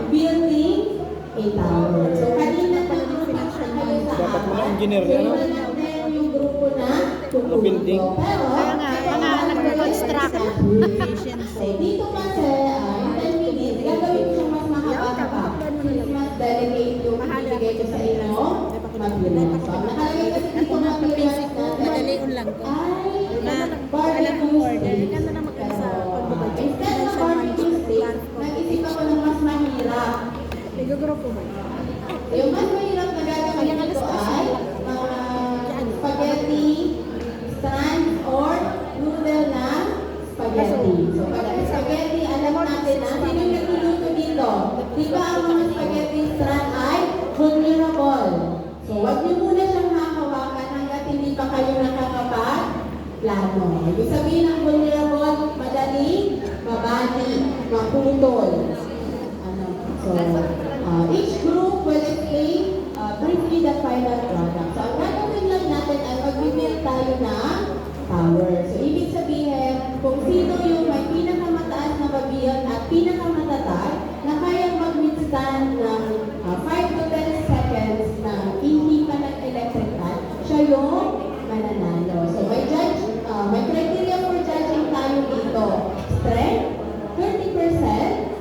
building a tower. So kanina pa kayo sa Dapat mga engineer yan, no? yung grupo na building. Pero, Kaya nga, mga nag-construct. so, dito kasi, 10 minutes, gagawin ko mas mahaba pa. Mas delegate yung ibigay ko sa inyo, mag-bilang. So, nakalagay kasi dito mag-bilang Madalion lang ko. ay, Alam mo order. Ganda na magkasa pagbabadyo. instead ng barbecue steak, nag-isip ako ng mas mahirap. Nag-grupo mo. Yung mas mahirap na gagawin dito ay spaghetti, strands, or noodle na spaghetti. So, pag spaghetti, alam natin na sino yung nagluluto dito. Di ba ang mga spaghetti strand ay vulnerable? So, wag niyo muna siyang hahawakan hanggat hindi pa kayo nakakapag-plano. Ibig sabihin ng vulnerable, madaling mabali, maputol. So, each group will explain briefly the final product. So, ang gagawin lang natin ay mag-build tayo ng tower. So, ibig sabihin, kung sino yung may pinakamataas na babiyon at pinakamatatag na kayang mag-withstand ng 5 to 10 seconds na hindi pa nag-electric fan, siya yung mananalo. So, may criteria for judging tayo dito. Strength, 30%,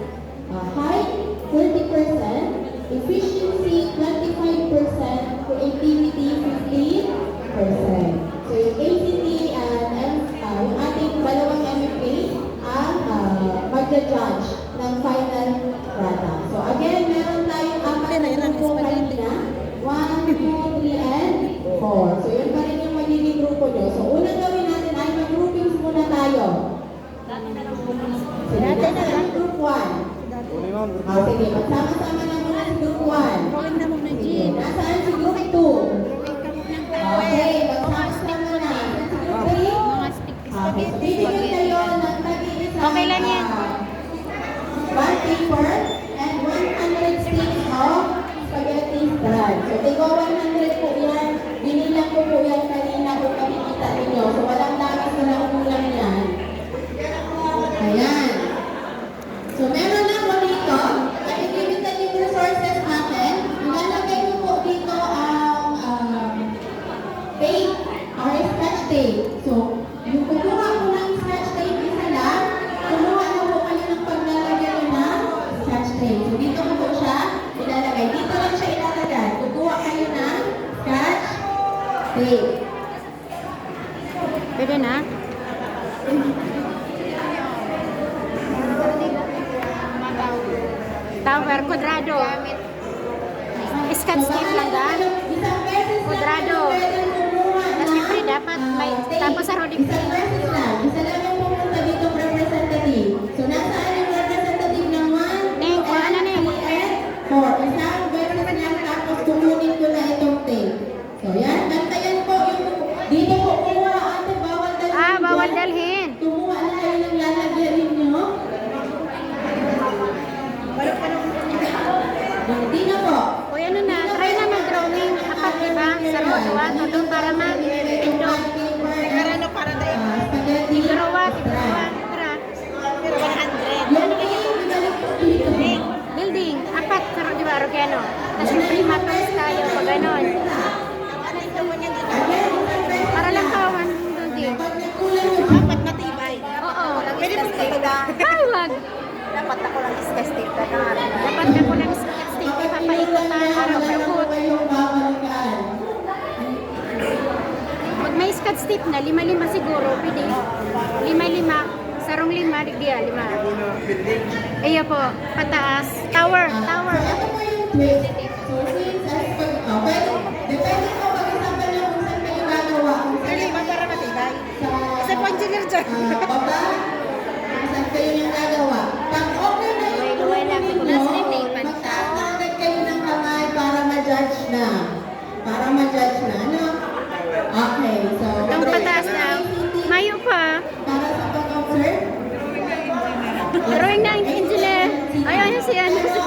height, 30%, efficiency, 25%, creativity, 15%. So, yung ACT and yung ating dalawang MFA ang magja-judge ng final product. So, again, meron tayong apat na grupo kanina. 1, 2, 3, and 4. So, yun pa rin yung magiging grupo nyo. So, unang gawin natin ay mag-groupings muna tayo. Sige, nasaan group 1? Sige, magsama-sama na muna si group 1. Gawin na mo na, Sige, Jean. nasaan si group 2? Okay, magsama-sama na. Si group 3? Mga stick. Okay, so bibigyan kayo ng tagi-isa. Okay lang yan. One paper and 100 sticks of spaghetti strand. So, tigo 100 po yan. Binilang ko po yan kanina kung makikita ninyo. So, walang dapat na umulang yan. Ayan. So, meron na po dito. Nakikimitan yung resources natin. Ilalagay ko po dito ang tape or scratch tape. So, yung kukuha ko ng scratch tape, isa lang, kumuha na po kayo ng paglalagay ng scratch tape. So, dito ko po siya ilalagay. Dito lang siya ilalagay. Kukuha kayo ng scratch tape. Pwede na? Tower, kwadrado. Scotch tape lang ga? Kwadrado. At siyempre dapat may, tapos sa roding. Isang beses lang. Isa lang yung pumunta dito representative. So, nasaan yung representative ng 1, 2, Neng, ano na yun? 3, 4. Isang beses lang tapos kukunin ko na itong tape. So, yan. Bantayan po yung dito po kumuha. Ate, bawal dalhin. Bawal dalhin. Kumuha na kayo ng lalagyan nyo. Hindi na po. O ano na, try na mag-drawing. Apat, diba? Sa rodwa, doon para mag-pindot. Karano para tayo. Spaghetti. Tigarawa, tira. Pero 100. Yan kayo ibalik po dito. Building, apat sa rodwa, Rogano. Tapos siyempre matras tayo pag ganon. Para lang kawan doon din. Dapat matibay. Oo. Pwede po sa Tawag. Dapat ako lang discuss tape na Dapat na po ng stick, papaikutan, araw-araw. Pag may scotch tape na, 5-5 siguro, pwede. 5-5, sarong 5, digdiya, 5. Iyo po, pataas. Tower. Ito po yung twist. So, since depende po pag-isapan niyo kung saan kayo gagawa. Para matibay. Isa po engineer dyan. Baba, kung saan kayo yung gagawa. Pag okay na yung kunin nyo, magtaas na agad kayo ng kamay para ma-judge na. Ano? Okay, so... Ang pataas na. Mayo pa. Para sa pag-observe, Drawing na ang engineer. Ayun si ano. judge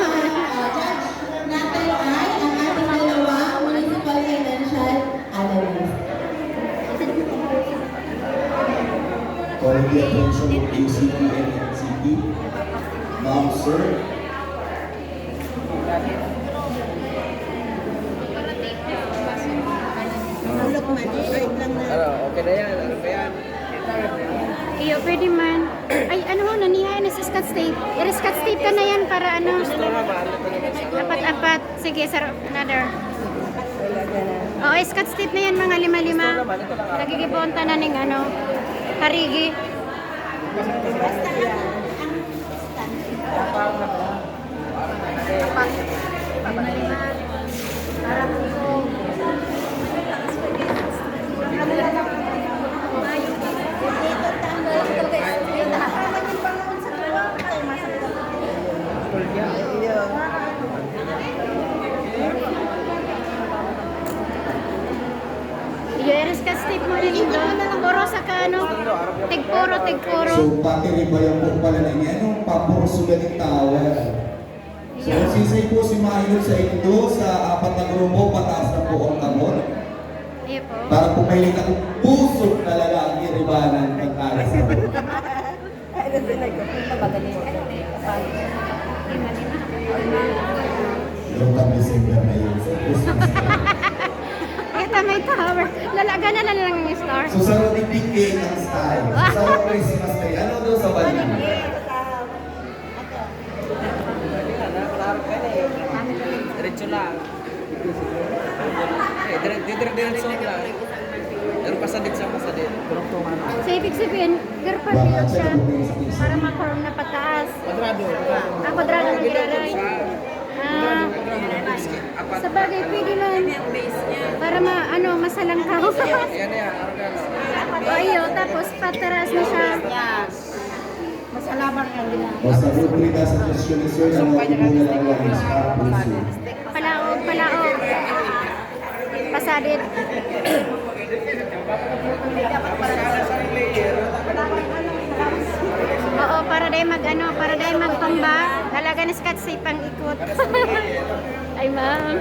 natin ay ang ating dalawa municipal financial analyst. For the attention of ACT and NCT, Ma'am, Sir, Iyo, pwede man. Ay, ano ho, nanihay na sa Scotch tape. I-Scotch tape ka na yan para ano. Apat-apat. Sige, sir, another. Oo, Scotch tape na yan, mga lima-lima. Nagigibonta na ning ano, harigi. Lima-lima. Para po. Yes, ka-step mo rin ito. Puro sa kano. Tig-puro. So, pati rin ba yung po pala na yan, yung papurusugan ng tower. So, sisay po si Mahinod sa Indo sa apat na grupo, pataas na po ang kamot. Iyo po. Para po may na puso talaga ang iribanan ng alas. Yung December na yun. So, Christmas na. Kita may tower. Lalaga na lang yung star. So, sa rotitik ng style. Sa Christmas tree. Ano doon sa bali? Diretso lang. Diretso lang. Pero pasadit sa pasadit. So, ibig sabihin, girpa Baka bilog siya. siya lumis-is. Para ma-form na pataas. Quadrado. Quadrado ng gilalay. Sa bagay, pwede lang. Para masalang ka. Yan yan. O iyo, tapos pataras na siya. Masalabar ka din. O sa rubrika sa desyonisyon na nagtibunan ang mga sa puso. Palaog. Pasadit. Oo, para dahil para dahil magpamba, talaga na Scotch tape ang ikot. Ay, ma'am.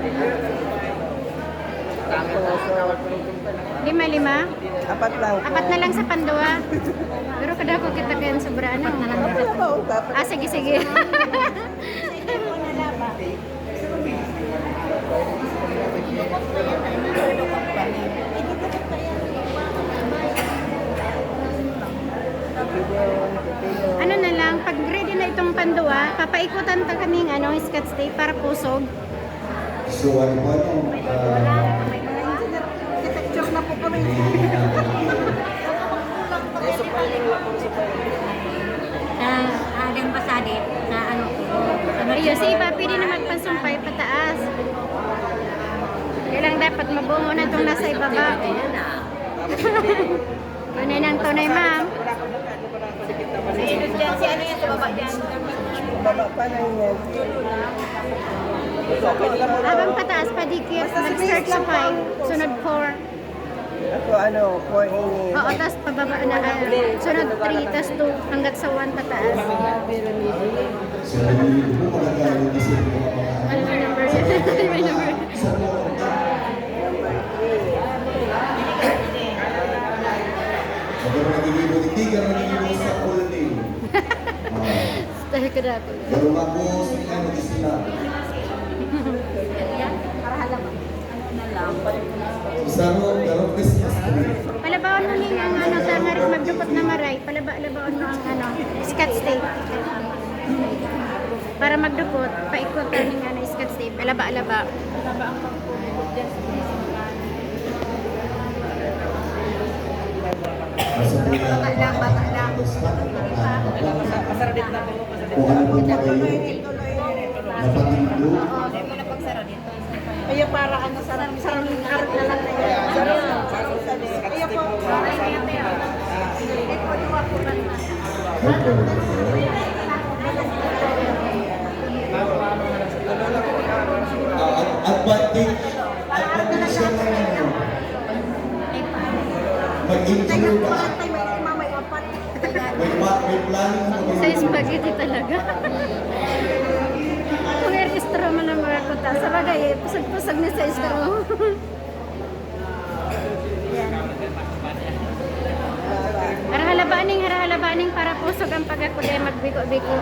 Lima? Apat lang. Apat na lang sa pandua. Pero kada ko kita kayan sobra ano. Sige. Ano na lang, pag ready na itong pandua, papaikutan ta kaming Scotch tape para pusog. So ano po Picture na po kami. Adang pasadit na ano po. Ayun, si Iba, pwede na magpansumpay pataas. Kailang dapat mabungo na itong nasa ibaba. Tunay ng tunay, ma'am. Si ano yan sa baba dyan? Baba pa na yun. Habang pataas, padikit. Mag-start sa 5, sunod 4. Ako 4 ini. Oo, tapos pababa na. Sunod 3, tapos 2, hanggat sa 1 pataas. So nalilito po magagaling kasi yung mga Ano may number? May number. sa mga Pero nagiging hindi ka nagiging sa ulit. Dahil ka dati. Pero mabos ni ano di sila. Sa pero Christmas tree. Palabaon mo ning ang tangarit magdupot na maray. Palabaon mo ang Scotch tape. Para magdupot, paikot ning Scotch tape. Alaba. Bata lang. Pasadit na po. Kung ano po pa kayo. Napatindo. Kaya para sarang karat na lang na yan. Kaya po. Advantage siya na mag-include ka. May planning mo. Sa spaghetti talaga. Kung i-restro mo na mga kuta. Sa bagay, pusag-pusag na sa straw. Harahalabaning para pusog ang pagkakulay magbiko-biko.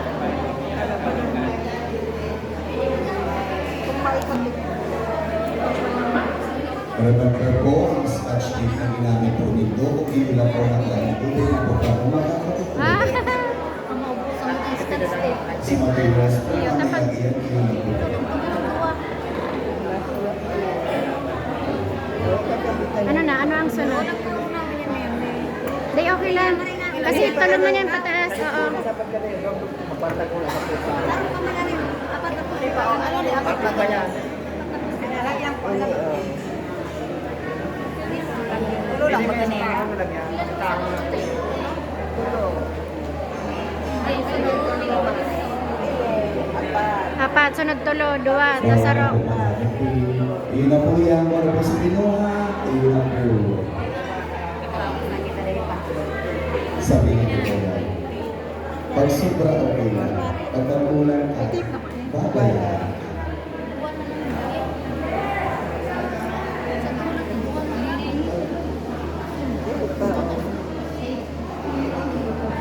Remember po, ang scotch tape na ginamit po nito. Kung hindi lang po nakaganito, hindi na po pa kumakaroon. Ah, Sa materials po, Iyo, ang dapat- nilagyan, yun na po. ano na? Ano ang sunod? Di, okay lang. Kasi talon na yan pataas. Oo. Tulo lang ba ganyan? Apat, sunod tulo, dua, tasaro. Yun na po yan, ano po sa kinuha, yun na po. Sabi na po yan. Pag sobra, okay lang. Pag kamulan ka, babayan.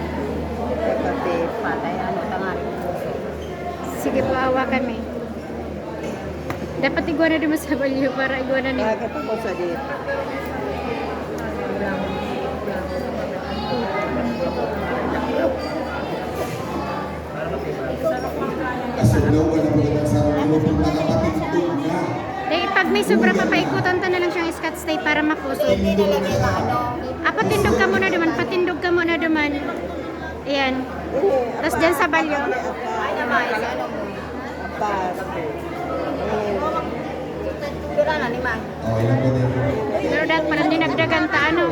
Pati patay, ano, tangan. Sige po, awa kami. Dapat iguana din mo sa balyo para iguana ni. Bakit ako sa dito? Kasulaw ka na po ng sarang lupong nakapatintog na. Eh, pag may sobra pa, paikutan ta na lang siyang Scotch tape para makusog. Patintog na. Patindog ka muna duman, patindog ka muna duman. Ayan. Tapos dyan sa balyo. Apas. Dura na ni Mang. Oh, yun po din. Pero dahil parang dinagdagan ta, ano?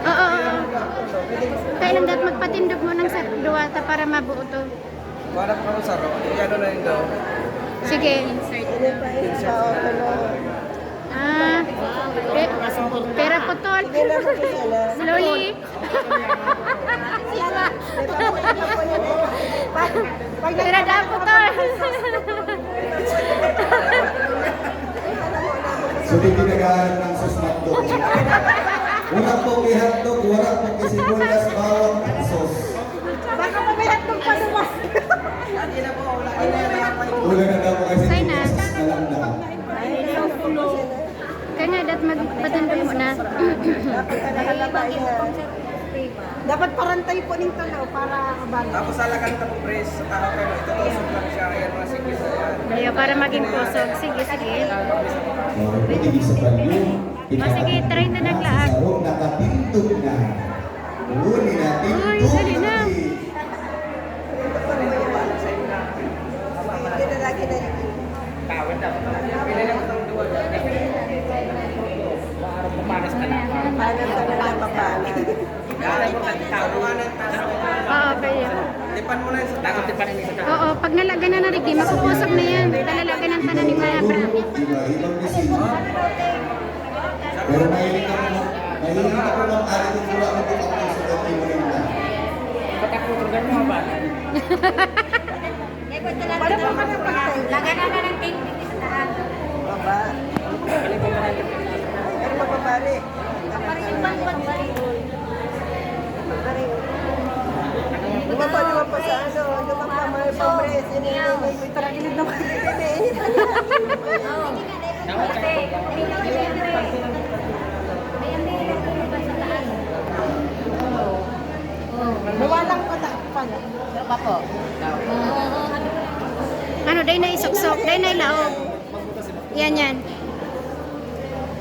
Oo. Kailan dahil magpatindog mo ng sa duwata para mabuo to. Wala pa kami saro. Iyano na yun daw. Sige. Ah, pera putol. Slowly. Pera daw putol. So, di pinag-aaral ng sa smartphone. Wala po kay hotdog, wala po kay sibuyas, bawang, at sauce. Baka mabihat kong paluwas. Wala na daw po kasi Say na. sauce na lang na. Kanya dat magpatindog mo na. Dapat parantay po ng tanaw para kabalo. Tapos alakan ka po press sa tao pero itutusok lang siya. Ayan mga sikis na yan. Ayaw para maging pusog. Sige, sige. Oh, pwede sa banyo. sige, try na naglaag. Sa sarong nakatintog na. Huli na, Uy, tintog dali na. Hindi na lagi na yun. Tawad daw. Pili lang itong duwa. Maarap pumanas ka lang. Paano sa mga papala? Kaya mo tayo tawanan. Oo, kaya. Tipan mo na yun sa tao. Tipan mo sa tao. Oo, pag nalagyan na ng rigi, mapupusok na yan. Talalagyan ng tanan ni Maya Bra. Diba, ibang kasi. Pero mahilig ako ng ari kung wala ko po ako sa dati mo rin na. Ba't ako tulogan mo ba? Paano pa ka napagtay? Lagyan na ng cake sa taas. Baba. Pero mapapali. Lumapa pa sa ano, lumapa mga pamres, may paragilid naman. Mawalang patakpan. Pa po. Ano, day na isuksok, day na ilaog. Yan, yan.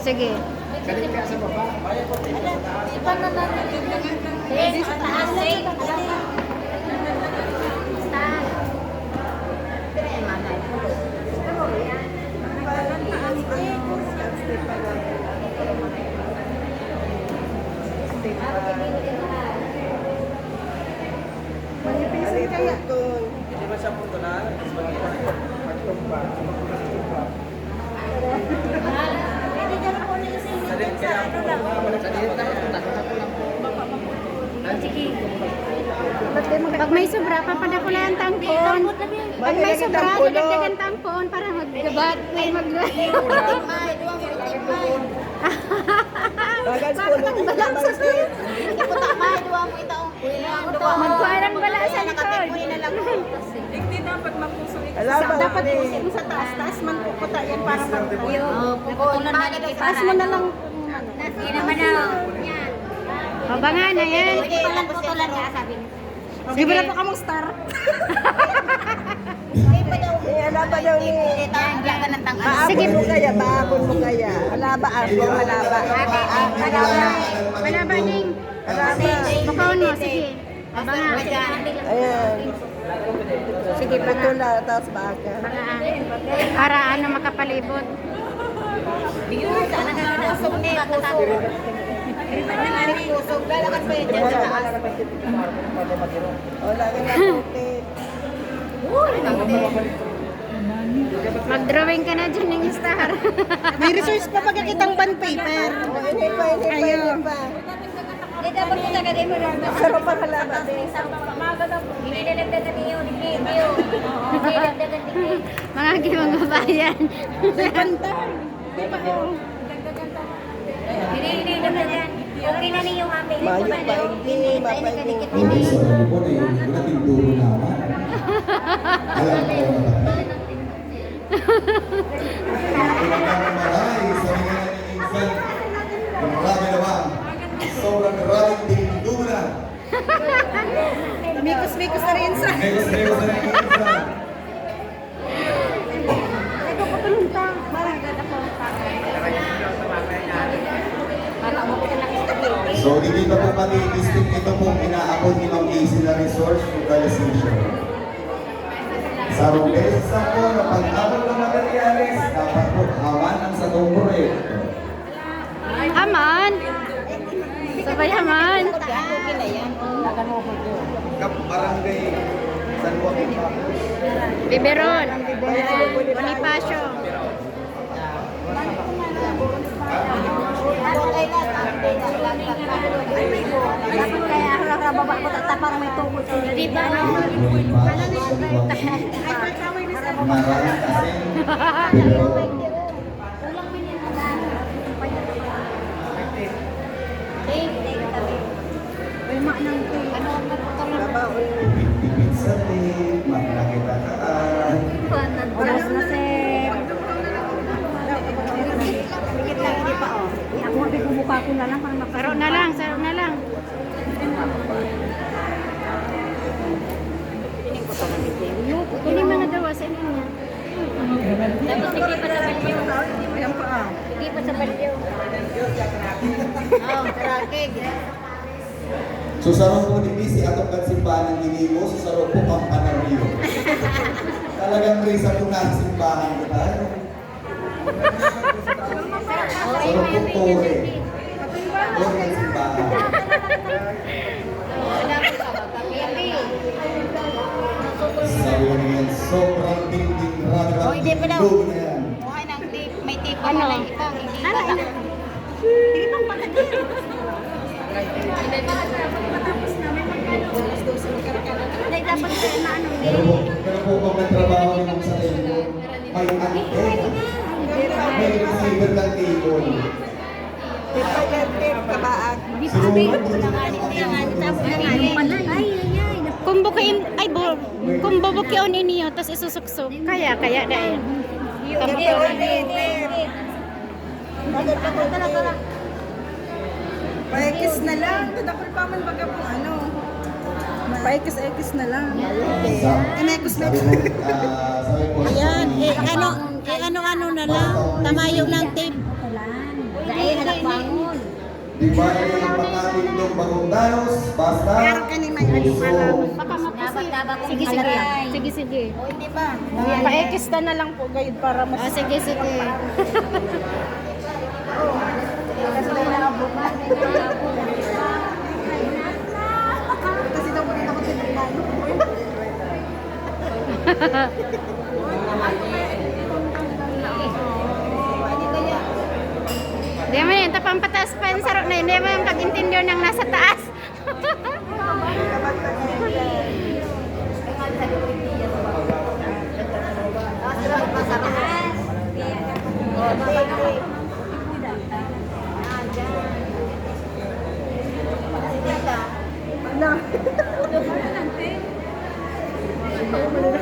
Sige. Ipan na natin. Sa taas, eh. Manipisin kaya to. Hindi ba siya putulan? Magtumba. Salit kaya po. Salit na Pag may sobra, papadakulaan tampon. Pag may sobra, dagdagan tampon para maggabat. Ay, Bagal po lang yung balansin. Magkuharang bala sa likod. Dapat yung sa taas man po puta yan para Pupunan na ni taas mo na lang. Hindi naman na. Yan. O, banga na yan. Pupunan putulan ka, sabi niya. Di ba na pa kamong star? Ala pa daw ni... Diyan ka ng tangkal. Baabon mo kaya, baabon mo kaya. Alaba, ako, alaba. Wala ba, Ning? Alaba. Bukaon mo, sige. O, banga. Ayan. Sige, patula, tapos baga. Banga. Para ano makapalibot. Wala ka na puti. Mag-drawing ka na dyan ng star. May resource pa pagkakitang bond paper. Hindi pa. Hindi dapat mo talaga mo lang. Pero para laban din. Hindi na nagdagan niyo ni video. Hindi nagdagan ni Mga gimang babayan. Hindi naman yan. Okay na niyo mami. Mayo pa, hindi mapainin. Oo, sa po na yun, hindi natin duro naman. Alam ko naman. Maray sa mga nag-iinsan. Marami naman. Sobrang maraming tinduna. Mikos-mikos na rin sa... Negos-negos na nag-iinsan. So, hindi pa po pati district ito pong inaabot ni Ma'am Casey na resource utilization. Sa Rupesa po na pag-abot ng materialis, dapat po hawanan sa proyekto. Aman. Sabay aman. Kap Barangay San Joaquin Pacos. Biberon. Bonifacio. Kaya baba ko tata para may tungkol sa Di ba? Maraming kasi. Pero, tipid sa tip, magnakitaan. Oras na sir. Dikit lang, hindi pa oh. Ako magbibumuka ko na lang para Saro na lang, saro na lang. Hindi mga dawa sa inyo niya. Tapos hindi pa sa balyo. Ayan pa ah. Hindi pa sa balyo. Oh, karake. So sa po ni Bisi atong kansimbahan ng Ginimo, so sa po ang panaryo. Talagang risa po na simbahan kita. Sa po tore. Doon ang simbahan. Sabi ko niyan, sobrang tinding rami. Oh, hindi pa daw. Doon na yan. Mukha ng tape. May tape pa na lang ito. Hindi pa. Dapat na ano. Pero po pag nagtrabaho ni Ma'am sa table, may antena. May receiver ng table. Kabaag. Kung bukain, ay bo, kung bubukion niyo, tapos isusuksok. Kaya dahil. Paikis na lang. Tadakol pa man baga po ano. Paikis-ikis na lang. Ayan, ano na lang. Tamayong ng tape. Dahil anak bangun. di ba yung pagkatindong bagong danos, basta Meron ka ni may ano pa lang. Baka Dapat Sige. Sige. O hindi ba? Paikis na lang po guide para mas... Sige. Kasi may nakabukan. Kasi daw po dito ko tinignan. Di mo yun, tapang pataas pa yung sarap na yun. Di mo yung pag-intindiyo ng nasa taas.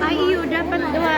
Ay, iyo, dapat dua.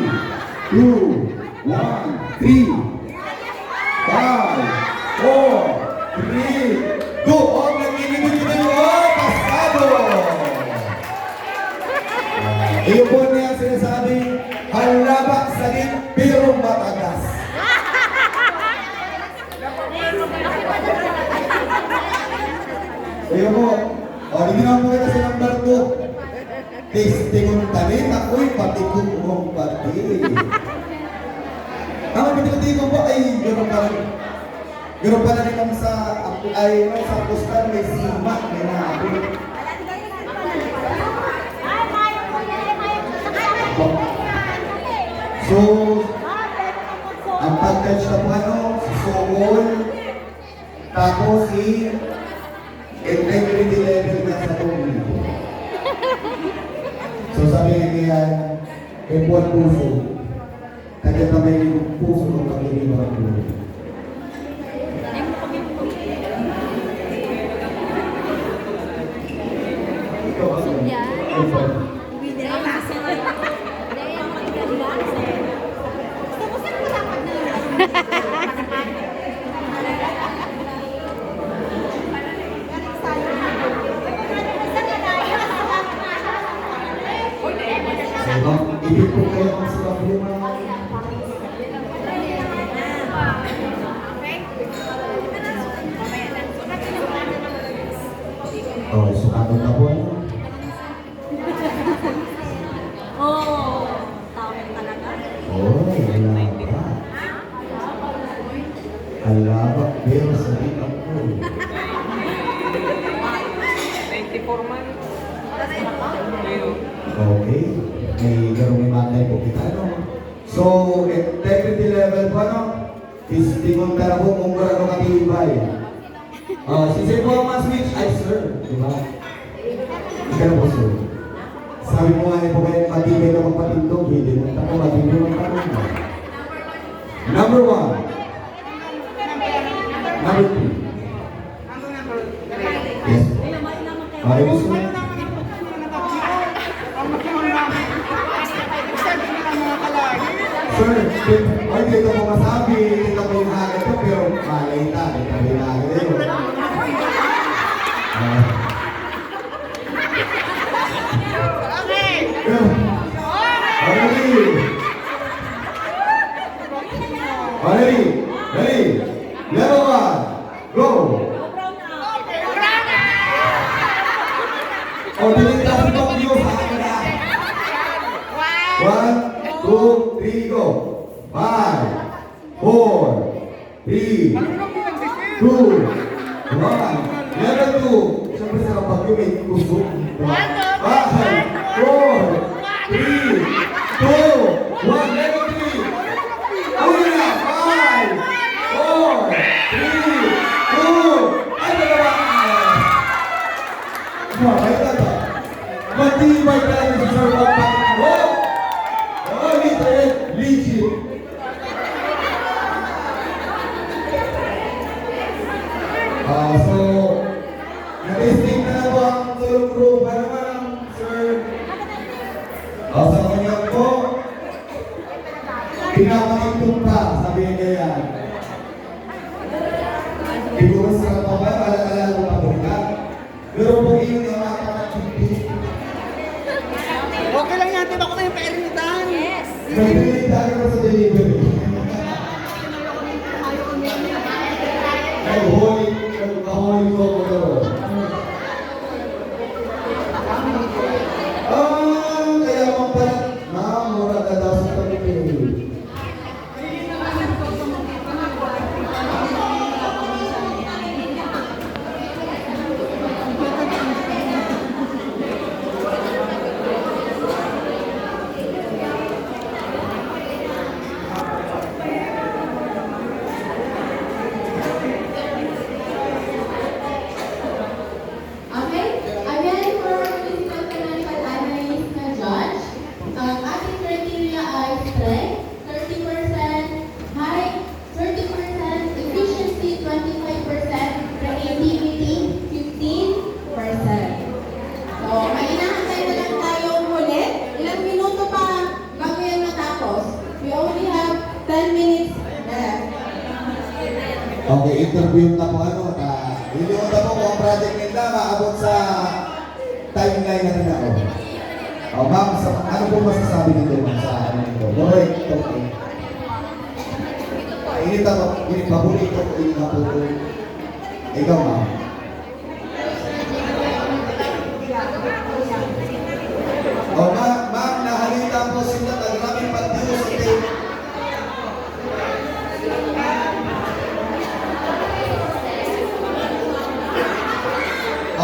2, 1, 3, 5, 4, 3, 2. Oh, nagkikibig-kibig. Oh, pasado! Iyo po niya sinasabi, halabak salit pero matagas. Iyo po, hindi naman po kita sa number 2. Testingon tanin, ako'y patikong mong pati. Ang patikong po ay gano'n pa rin. Gano'n pa rin kami sa, sa postal may sima, may nabi. So, ang pag-catch na po ano, si Sokol, tapos si integrity level na sa tubig. So, So sabi niya, buwan puso. Kaya tamay yung puso ng pag-ibig ang puso. Ito ako. Ito. So, ibig po kayo ang sila po yung mga oh, sukatong na po. Oh, tao talaga. Oh, alaba. Alaba, pero sa ikang po. 94 man. Okay. May garong imatay po kita, no? So, integrity level pa, no? Tingon tara po kung gano'n katibay. Si Sir po ang switch, ay sir, di ba? Ika na po, sir. Sabi mo nga niya po kayo, matibay na magpatindog, hindi mo tako, matibay na magpatindog. Number 1. Number 2. Yes. Okay, gusto mo? Sir, ay dito ko masabi, dito ko yung agad ko, pero malay na, dito ko yung agad yun. Ready? Ready? Level 1, go! O, diligtas mo ang view sa akin na. 1, 2, 3, go! 5, 4, 3, 2, 1. Level 2. Siyempre sa kapag yung may kusok. 5, 4, 3, 2, 1. Level 3. Uwi na. 5, 4, 3, 2. Ay, dalawa. Ay, dalawa. Matibay ka lang sa Sir Bob Patrick. Oh, legit. So, na-testing na po ang tulong group. Ano naman, sir? Sa kanya po, pinapakitong pa, sabihin niya yan. Siguro sa kapag, alala ko pa po ka. Pero po yun yung nakakakipit. Okay lang yan, diba ko na yung perinitan? Yes. Nag-delete tayo sa delivery. Nag-holy ko ko daw. Kaya mo pala, mura ka daw sa pag-ibig. Okay? Again, for physical financial analyst na judge, ang ating criteria ay strength, 30%, height, 30%, efficiency, 25%, creativity, 15%. So, may inahantay na lang tayong huli. Ilang minuto pa bago yan matapos? We only have 10 minutes left. Okay, interview na po ano. Hindi ko na po kung ang project nila maabot sa timeline na rin ako. Ma'am, ano po masasabi nito ma'am sa ano nito? Correct, okay. Init ako, paborito ko, init ako. Ikaw ma'am. Ma'am, nahalita po sila na maraming pag-view sa tape.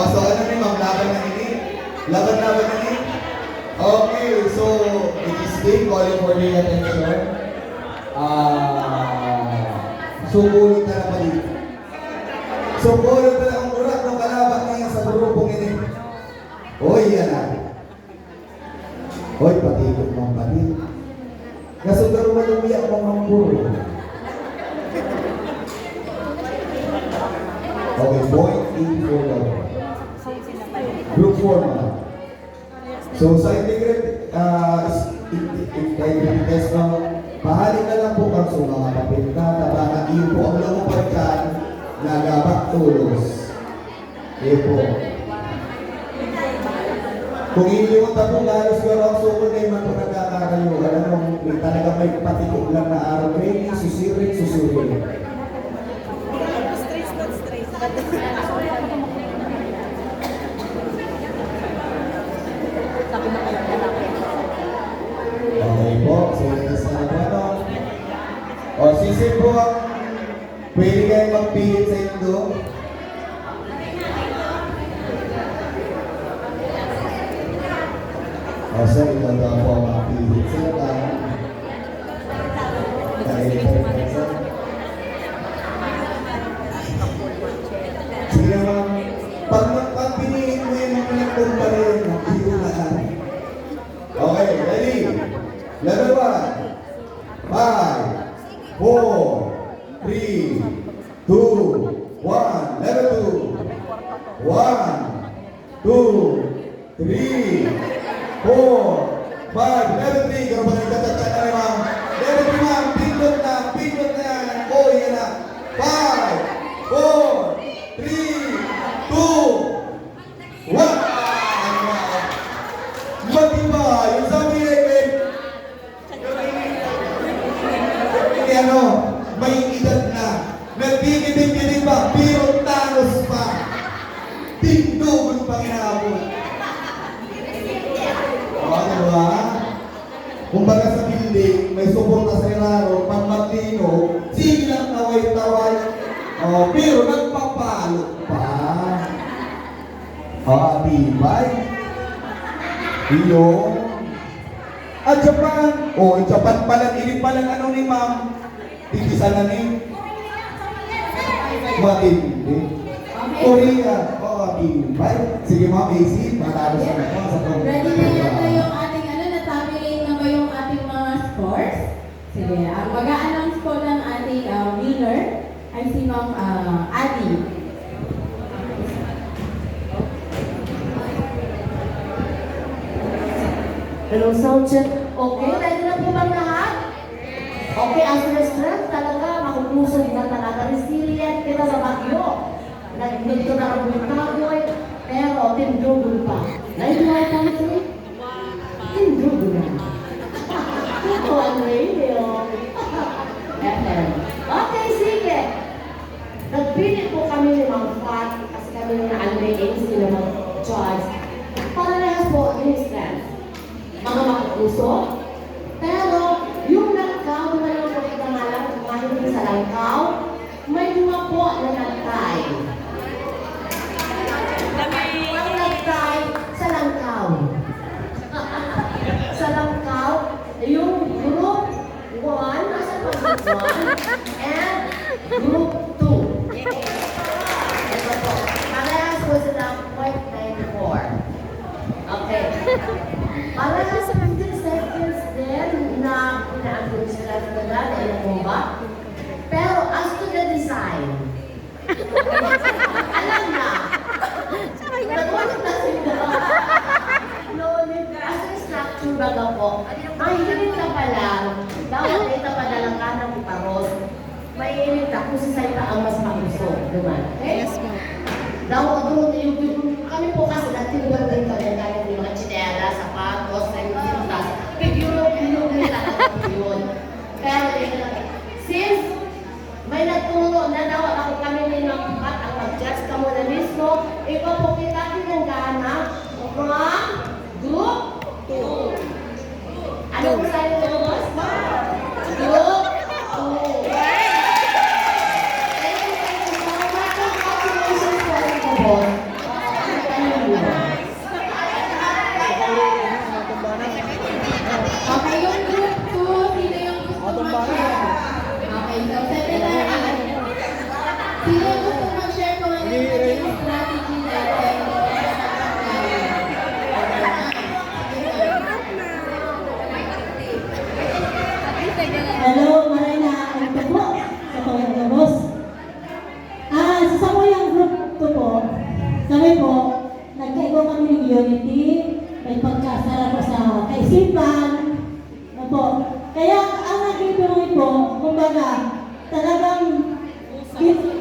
So ano rin ma'am, laban na nini? Laban na nini? Okay, so it is big calling for your attention. Subulit na naman dito. Subulit na lang ang urat ng kalaban niya sa grupong ini. O, yan na. Hoy, patikot mong patik. Nasugaro mo lumiyak mong hamburo. Okay, point in for love. Group 4 na. So sa integrity test na, pahali na lang po ang so mga papel na tabangan iyo po ang lumupad dyan na gabak tulos. Iyo po. Kung ilimutan po lalo siguro ang sukol kayo man po nagkakakayo, alam mo, may talagang may patikot lang na araw, training, susirin. Okay po, sige sa ano. O, sisip po, pwede kayo magpihit sa indo. O, sir, ito daw po ang magpihit sa indo. Sige naman, pag pinihin mo yung mga nagpunta rin, magpihulaan. Okay, ready? Level 1. 5, 4, 3, 2, 1. Level 2. 1, 2, 3, 4, 5. Level 3. Gano'n ba nagtatata na rin, ma'am? Level 3, ma'am. Pindot na yan. Oh, yan na. 5, 4, 3, 2, 1. Matiba, yung sabi David, hindi ano, may edad na, nagtigiting-giting pa, pero tanos pa, tindugol pa inabot. O, diba? Kumbaga sa building, may suporta sa ilaro, pag matlino, sige lang taway-taway, pero nagpapalo pa. Tibay. Iyo. At Japan. Oh, Japan pala. Ini palang ano ni ma'am. Titisan na ni. Matindi. Korea. Oh, tibay. Sige ma'am, AC. Matalo sa mga sa pang. Ready na yata yung ating na-tabulate na ba yung ating mga scores? Sige, ang mag-a-announce po ng ating winner ay si Ma'am Adi. Hello, sound check. Okay, ready na po bang lahat? Okay, as restaurant talaga, makukusog na talaga. Resilient kita sa bagyo. Nagdito na ang bulkagoy, pero tindugol pa. Nainaway country? Tindugol na. Ito ang radio. Okay, sige. Nagpili po kami ni Mang Fat kasi kami na Andre Ace na mag-judge. Parehas po yung stance. Mga makapuso. Pero yung langkaw na lang po itangalan kung mahilig sa langkaw, may mga po na nagtay. Ang nagtay sa langkaw. Sa langkaw, yung group 1, nasa pag group 1, and group 2. Ito po. Parehas po silang 0.94. Okay. Parehas sa 15 seconds din na pinaagod sila na ilumumba. Pero as to the design, alam na. Nagwalit na sila. No, as to structure baga po, mahihilig ka pa lang, dapat ito padalang ka ng iparos, mahihilig ka kung si Saita ang mas magusto. Diba? Okay? Yes, ma'am. Daw, kami po kasi nagtinugan din kami kahit yung mga chinela, sapatos, sintas. Pag-Europe na talaga yun. Pero since may nagturo na daw ako kami ninampat ang mag-judge ka mo na mismo, ikaw po kita tinanggana from group 2. Ano po sa'yo ito, boss? Group 2. Thank you so much. Congratulations po ito, boss. may pagkasara po sa kaisipan. Opo. Kaya ang nagituloy po, kumbaga, talagang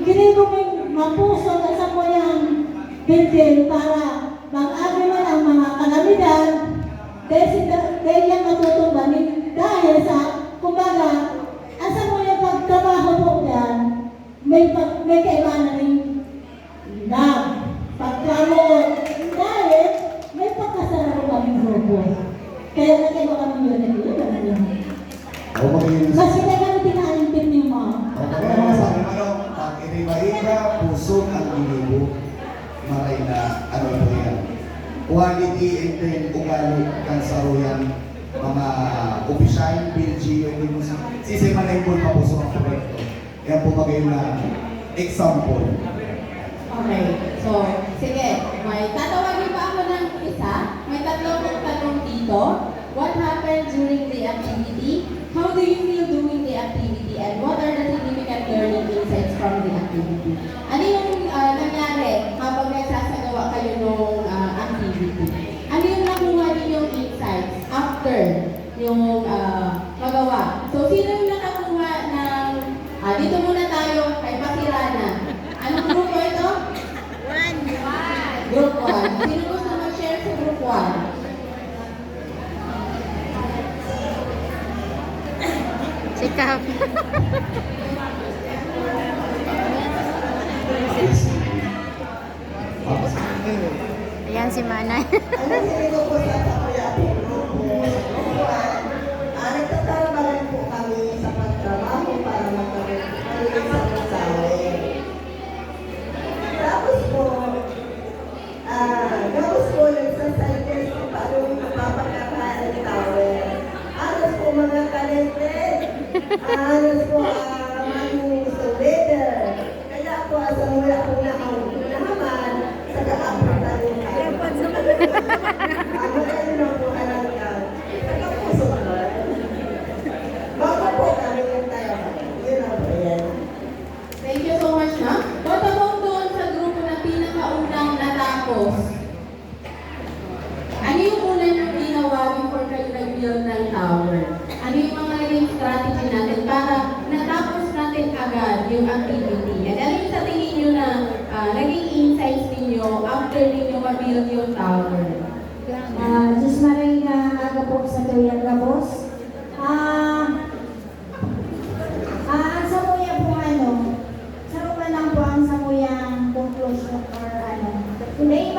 ginigo mo yung mapuso sa po yung building para mag-abi man ang mga kalamidad dahil yan matutumbanin dahil sa, kumbaga, asa mo yung pagtrabaho po yan, may kaibanan ng love, pagtrabaho, dahil may pagkasara ko kami grupo. Kaya nagkaiba kami yun. Ako mag-iinis. Mas hindi kami tinalimpit ni mo. Ako kaya sabi mo, pag iniba-iba, puso ang inibo. Maray na, ano po yan. Quality and then ugali kan sa royan, mga opisyal, PLGO, hindi mo sisimanay po pa puso ang proyekto. Yan po magayon na example. Okay, so, sige, may tatawagin pa ako ng isa. May tatlo kong tanong dito. What happened during the activity? How do you feel doing the activity? And what are the significant learning insights from the activity? Ano yung nangyari habang nagsasagawa kayo ng activity? Ano yung nakuha ninyong insights after yung magawa? So, sino yung nakakuha ng... dito muna tayo kay Pakirana. Anong grupo ito? Group 1. Sino gusto mag-share sa Group 1? Sikap. Ayan si Manay. Ano sinigod po sa Kuya Pino po? Nagtatrabaho po kami sa pagtrabaho para magkaroon sa masahe. Tapos po, nagsasalita po paano yung mapapagkakaan ng tower. Alas po mga kalente, alas po maging leader. Kaya po asa mula po nahaman sa kakapatan ng ano na po alam ka? Nakapuso ka. Bago po kami yung tayo. Yun ang po yan. Thank you so much, ma'am. What about doon sa grupo na pinakaunang natapos? Ano yung una yung ginawa before kayo nag-build ng tower? Ano yung mga naging strategy natin para natapos natin agad yung activity? And ano yung sa tingin nyo na naging insights ninyo after ninyo ma-build yung tower? Diyos maray na aga po sa Tuyang Gabos. Ang samuyang po saruman lang po ang samuyang conclusion or Hindi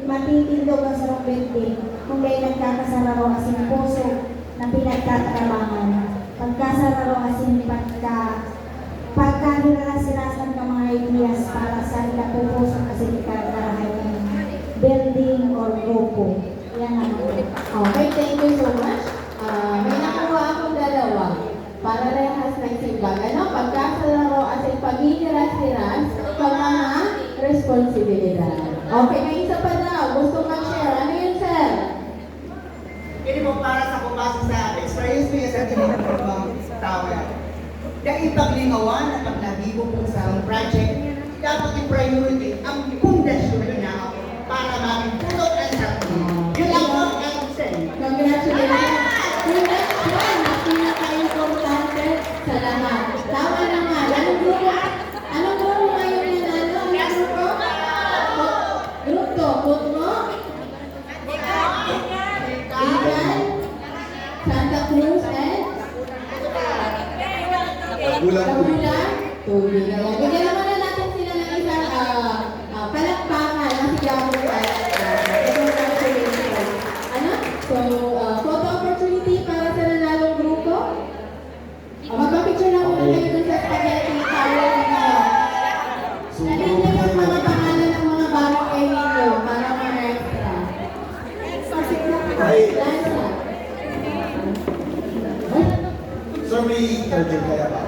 matitindog ang sarong building kung di nagkakasararo asin puso na pinagtatrabangan. Pagkasararo asin pagkahirasilasan ka mga ideas para sa ikapupuso kasi ikagarahay ng building or grupo. Yan ang Okay, thank you so much. May nakuha akong dalawa para rehas ng simbang. Pagkasalaro at paghihiras-hiras sa mga responsibilidad. Okay, may isa pa daw. Gusto mag-share. Ano yun, sir? Ini mo para sa kubasa sa experience mo sa tinatawag tower. Dahil paglingawan at paglabibo po sa project, dapat i-priority ang pundasyon na para maging pulot ang sarili. Yun lang po ang say. Congratulations. Yung next one, ang pinaka-importante sa lahat. Tama naman. Anong grupo? Anong grupo ngayon nanalo? Anong grupo? Group to. Group mo? Igan? Santa Cruz and? Gulang po. Kabulan? Tubig. Bigyan naman na natin sila ng isang palakpakan na sigabong congratulations. So, photo opportunity para sa nanalong grupo. Magpapicture lang muna kayo dun sa spaghetti tower ninyo. Nalin niyo yung mga pangalan ng mga barangay ninyo para ma-extra. Lanza. Sir, may interview kaya ba?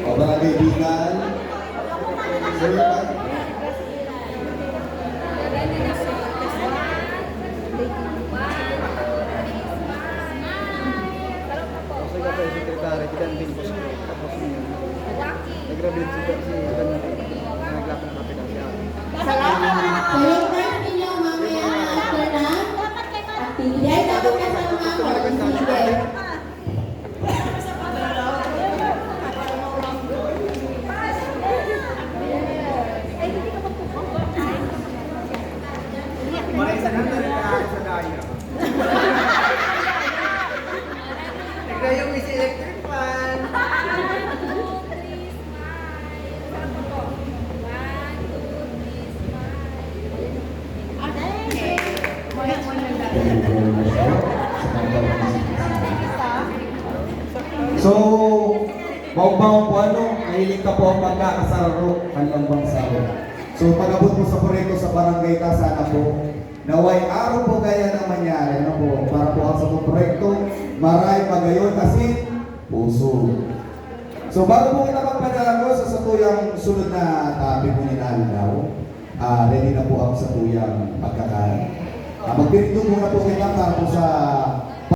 O mga kaibigan, sir, Sekretary, kita din po siya. Tapos nag-graduate si naglapang kapital siya. very much po sa pagpapalisip. So, bawang po ano, mahilig ka po ang pagkakasaro, kanilang bangsaro. So, pag-abot po sa proyekto sa barangay ka, sana po, naway araw po kaya na mangyari, ano po, para po ang sa proyekto, maray pagayon kasi puso. So, bago po kita magpadala sa satuyang sunod na topic po nilalinaw, ready na po ako sa tuyang pagkakain. Magpirito muna po kita para po sa